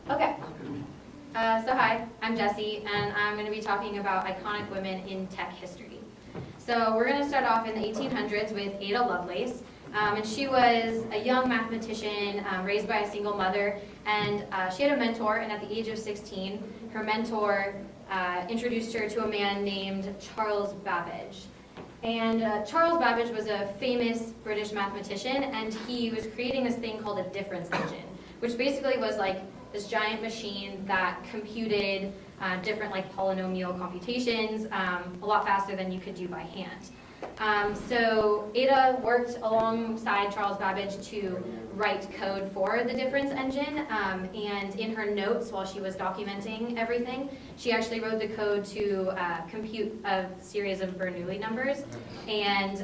Okay. So hi, I'm Jessie, and I'm going to be talking about iconic women in tech history. So we're going to start off in the 1800s with Ada Lovelace. And she was a young mathematician raised by a single mother, and she had a mentor, and at the age of 16, her mentor introduced her to a man named Charles Babbage. And Charles Babbage was a famous British mathematician, and he was creating this thing called a difference engine, which basically was like this giant machine that computed different like polynomial computations a lot faster than you could do by hand. So Ada worked alongside Charles Babbage to write code for the difference engine, and in her notes while she was documenting everything, she actually wrote the code to compute a series of Bernoulli numbers, and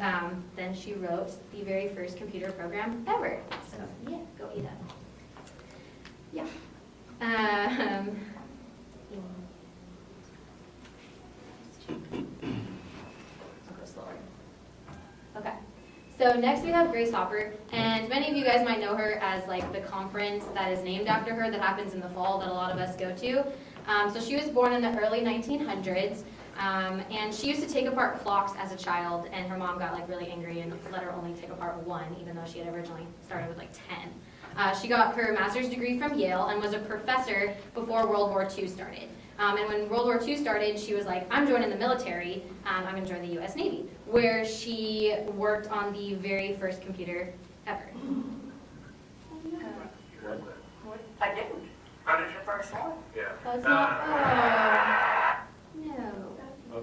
then she wrote the very first computer program ever. So yeah, go Ada. Yeah. Okay, so next we have Grace Hopper, and many of you guys might know her as like the conference that is named after her that happens in the fall that a lot of us go to. So she was born in the early 1900s, and she used to take apart clocks as a child, and her mom got like really angry and let her only take apart one, even though she had originally started with like 10. She got her master's degree from Yale and was a professor before World War II started. And when World War II started, she was like, I'm joining the military, I'm going to join the US Navy, where she worked on the very first computer ever. I didn't. How did your first one? Yeah. Oh, it's not. Oh, no.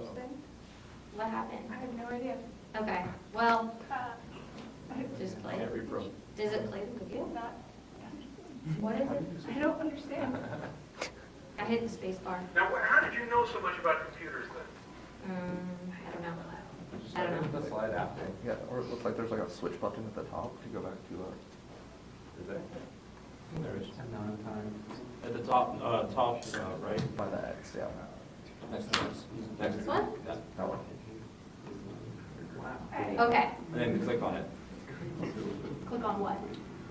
What happened? I have no idea. Okay, well, just play it. Does it play the computer? It's not. What is it? I don't understand. I hit the space bar. Now, how did you know so much about computers then? I don't know. I don't know. The slide after. Yeah, or it looks like there's like a switch button at the top to go back to is there? There's amount of time. At the top, right? By the X, yeah. Next to this. This one? That one. Okay, And then click on it. click on what?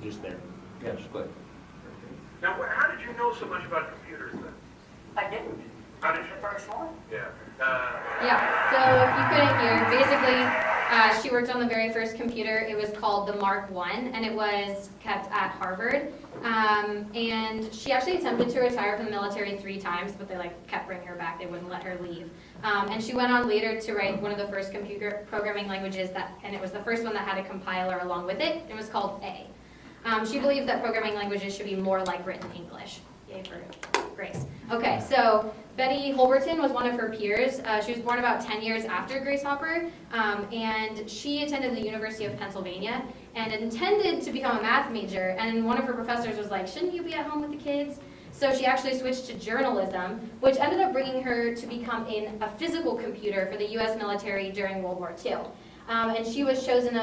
Just there. Yeah, just click. Now, how did you know so much about computers then? I didn't. How did your first one? Yeah. Yeah, so if you couldn't hear, basically she worked on the very first computer. It was called the Mark I, and it was kept at Harvard. And she actually attempted to retire from the military 3 times, but they like kept bringing her back. They wouldn't let her leave. And she went on later to write one of the first computer programming languages and it was the first one that had a compiler along with it. It was called A. She believed that programming languages should be more like written English. Yay for Grace. Okay, so Betty Holberton was one of her peers. She was born about 10 years after Grace Hopper, and she attended the University of Pennsylvania and intended to become a math major, and one of her professors was like, shouldn't you be at home with the kids? So she actually switched to journalism, which ended up bringing her to become a physical computer for the US military during World War II. And she was chosen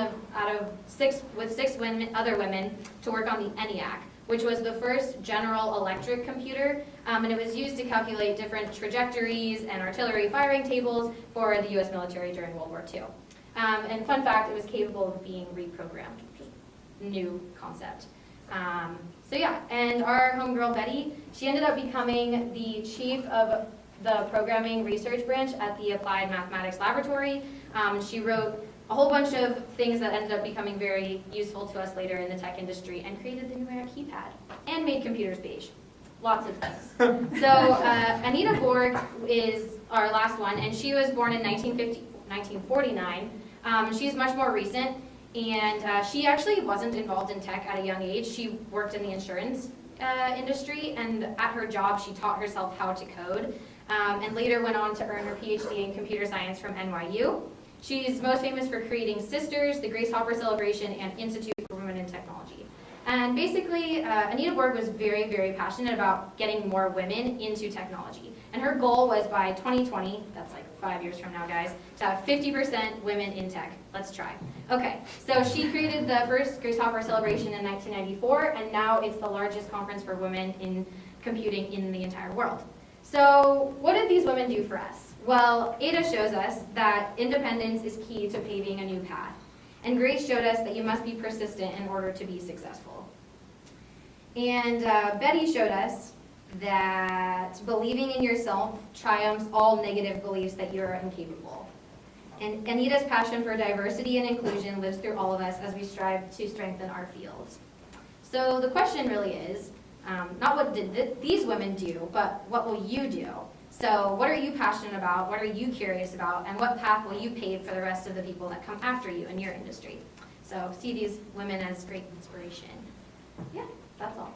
with 6 other women to work on the ENIAC, which was the first general electric computer, and it was used to calculate different trajectories and artillery firing tables for the US military during World War II. And fun fact, it was capable of being reprogrammed, just new concept. So yeah, and our homegirl Betty, she ended up becoming the chief of the programming research branch at the Applied Mathematics Laboratory. She wrote a whole bunch of things that ended up becoming very useful to us later in the tech industry and created the numeric keypad and made computers beige. Lots of things. So Anita Borg is our last one, and she was born in 1949. She's much more recent, and she actually wasn't involved in tech at a young age. She worked in the insurance industry, and at her job she taught herself how to code, and later went on to earn her PhD in computer science from NYU. She's most famous for creating Sisters, the Grace Hopper Celebration, and Institute for Women in Technology. And basically, Anita Borg was very, very passionate about getting more women into technology. And her goal was by 2020, that's like 5 years from now, guys, to have 50% women in tech. Let's try. Okay, so she created the first Grace Hopper Celebration in 1994, and now it's the largest conference for women in computing in the entire world. So what did these women do for us? Well, Ada shows us that independence is key to paving a new path. And Grace showed us that you must be persistent in order to be successful. And Betty showed us that believing in yourself triumphs all negative beliefs that you're incapable. And Anita's passion for diversity and inclusion lives through all of us as we strive to strengthen our fields. So the question really is, not what did these women do, but what will you do? So what are you passionate about? What are you curious about? And what path will you pave for the rest of the people that come after you in your industry? So see these women as great inspiration. Yeah, that's all.